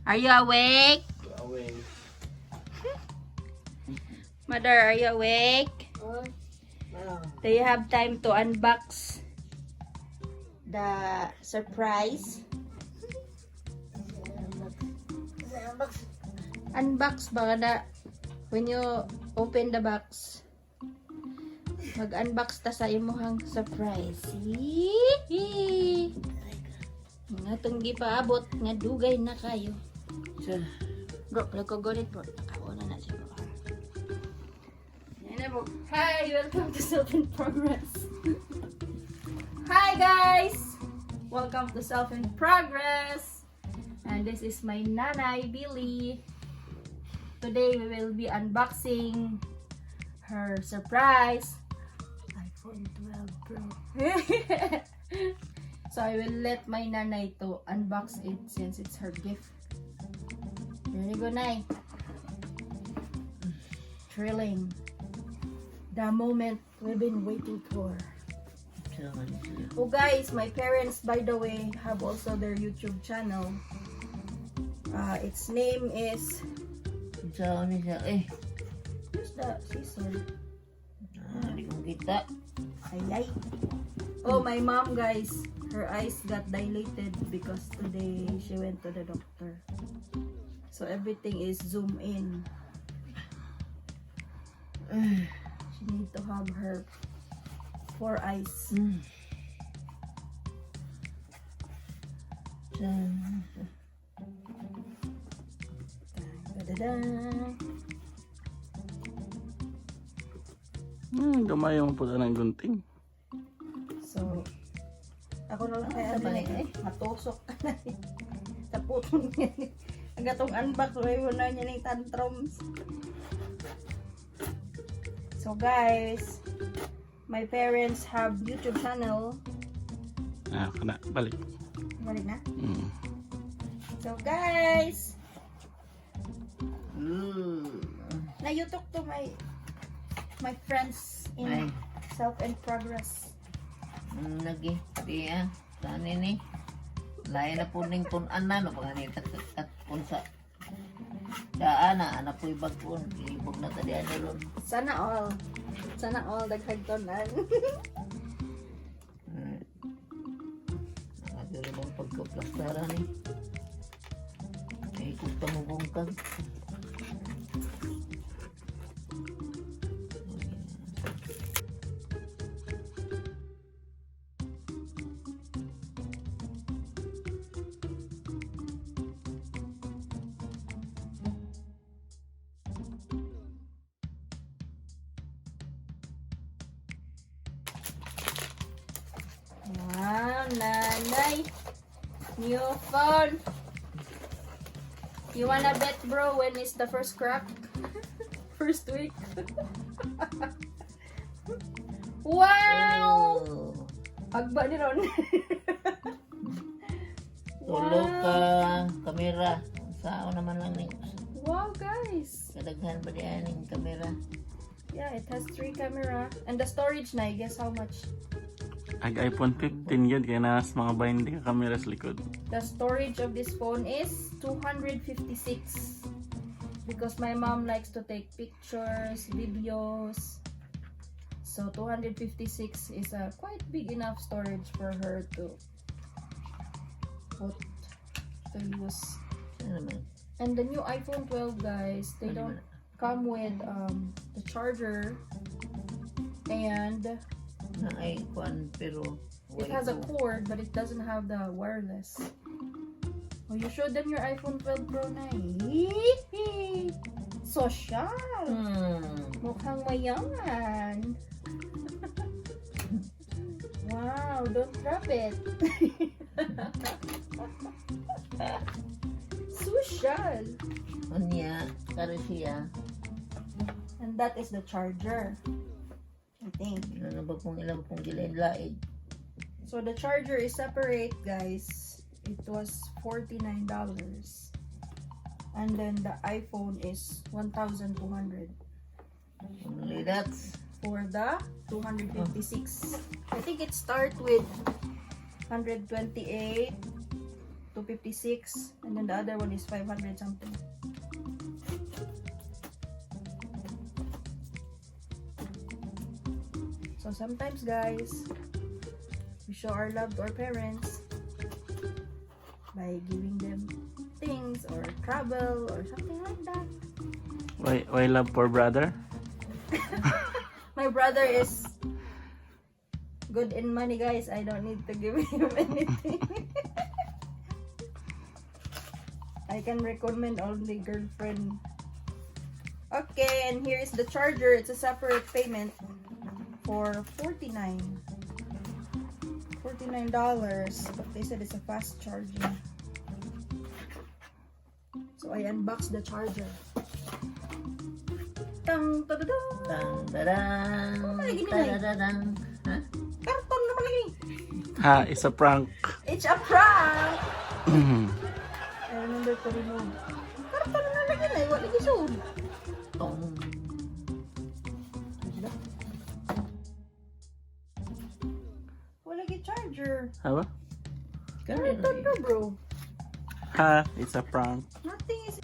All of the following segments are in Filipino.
Are you awake? Awake. Mother, are you awake? Do you have time to unbox the surprise? Unbox ba na when you open the box? Mag-unbox ta sa imuhang surprise. Hihi. Nga itong gipaabot nga dugay na kayo. Bro, nagkagunit bro. Nakauna na siya bro. Yan na bro. Hi! Welcome to Self in Progress. Hi guys! Welcome to Self in Progress. And this is my Nanay, Billy. Today we will be unboxing her surprise iPhone 12 Pro. So I will let my Nanay to unbox it since it's her gift. Here you go, Nay. Thrilling. The moment we've been waiting for. Oh guys, my parents, by the way, have also their YouTube channel. Its name is... Where's the scissor? Hindi kong kita. Ay. Oh, my mom, guys. Her eyes got dilated because today she went to the doctor. So everything is zoom in. She need to have her 4 eyes. Gamay mo po ng gunting. So, ako na lang kaya matusok ka na sa putong yan. Ang gatong unbox, may muna niya ng tantrums. So guys, my parents have YouTube channel. Kana, balik. Balik na? So guys, na-youtube to my friends in Self in Progress. Lagi, diya, saan ini? Lain na po ning punan na, no, panganita at punsa. Daan na, anak po ibag po, ibog na tadi ano ron. Sana all daghagtonan. Nakadiri mong pagkaplastara ni. Ay, kusta mo bungkag. Wow, Nanay. New phone. You wanna bet, bro, when is the first crack? First week. Wow! Agba ni ron. Tulog ka, kamera. Sao naman lang ni. Wow, guys. Kadaghan ba diyan yung kamera? Yeah, it has 3 camera. And the storage na, guess how much? Ag iPhone 15 yun, kaya nas mga binding camera sa likod. The storage of this phone is 256 because my mom likes to take pictures, videos. So 256 is a quite big enough storage for her to use. And the new iPhone 12, guys, they don't come with the charger, and Na ay kwan pero it has a cord, but it doesn't have the wireless. Oh, you showed them your iPhone 12 Pro na. Social. Mukhang mayaman. Wow, don't drop it. Social. Unya, karo siya. And that is the charger, I think. Ano ba kung ilang pong gilain-laid? So the charger is separate, guys. It was $49. And then the iPhone is 1,200 Only that's for the 256. I think it starts with 128 256, and then the other one is 500 something. So sometimes, guys, we show our love to our parents by giving them things or travel or something like that. Why love for brother? My brother is good in money, guys. I don't need to give him anything. I can recommend only girlfriend. Okay, and here is the charger. It's a separate payment for $49. But they said it's a fast charging. So I unboxed the charger. Tang tadadang. Tang dadang. Tadadang. Ha? Karton naman lagi. Ha, it's a prank. It's a prank. I remember to remove. Karton na lagi na. Wala lagi soon. Tong. Wala lagi charger. Ha ba? Karton na, bro. Ha, it's a prank. Nothing is...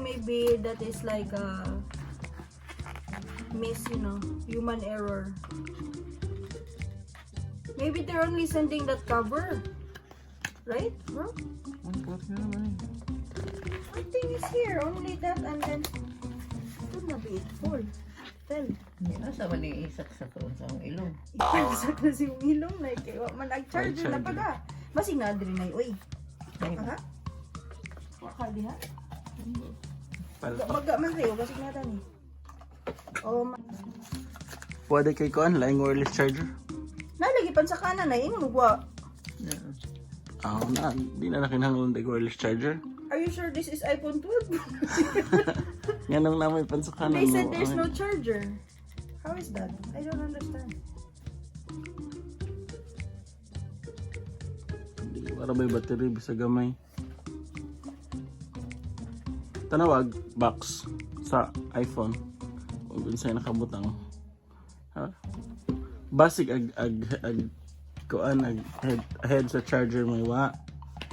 Maybe that is like a human error. Maybe they're only sending that cover, right, bro? Nothing is here, only that, and then should not be it full. Tell. Asa man ni isak sa tuon sa akong ilong. Ipasak na si ilong, like, man nag-charger na pa ka. Masig na adri na, uy. Aha? Waka diha? Baga man kayo, kasi nga tani. Pwede kay kuan laing wireless charger. Nalagi pan sa kanan na, ingon ba? Na, di na nakinahanglan ng wireless charger. Are you sure this is iPhone 12? Nga nang namay pan sa kanan They mo. said there's no charger. How is that? I don't understand. Di para may battery bisa gamay. Tanawag box sa iPhone. Kung unsay nakabutang. Ha? Basic ag kuan head sa charger may wa.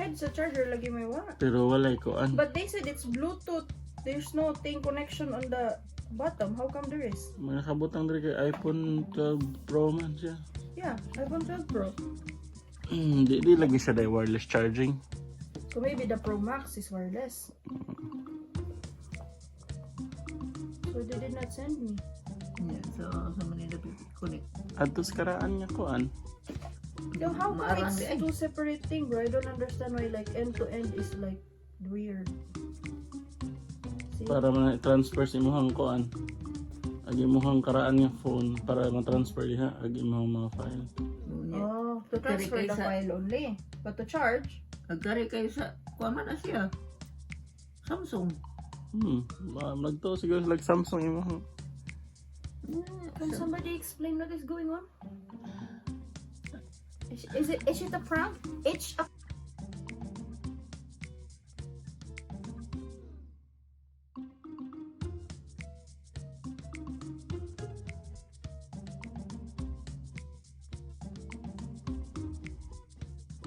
Head sa charger lagi may wa. Pero walay kuan. But they said it's Bluetooth. There's no thing connection on the bottom. How come there is? May nakabutang diri kay iPhone 12 Pro man siya. Yeah, iPhone 12 Pro. Di lagi siya dai wireless charging. So maybe the Pro Max is wireless. So they did not send me. Yeah, so sa Manila connect. Adtos karaan niya kuan. So how come Maarang it's di ay. two separate thing, bro? I don't understand why like end to end is like weird. See? Para man transfer si imong kuan. Agi imong karaan nga phone para ma-transfer diha agi imong mga file. Oh, to transfer the file only. But to charge? Nagkari kayo sa kuwan man na siya. Samsung. Magto siguro like Samsung imong. Can somebody explain what is going on? Is it a prank? It's a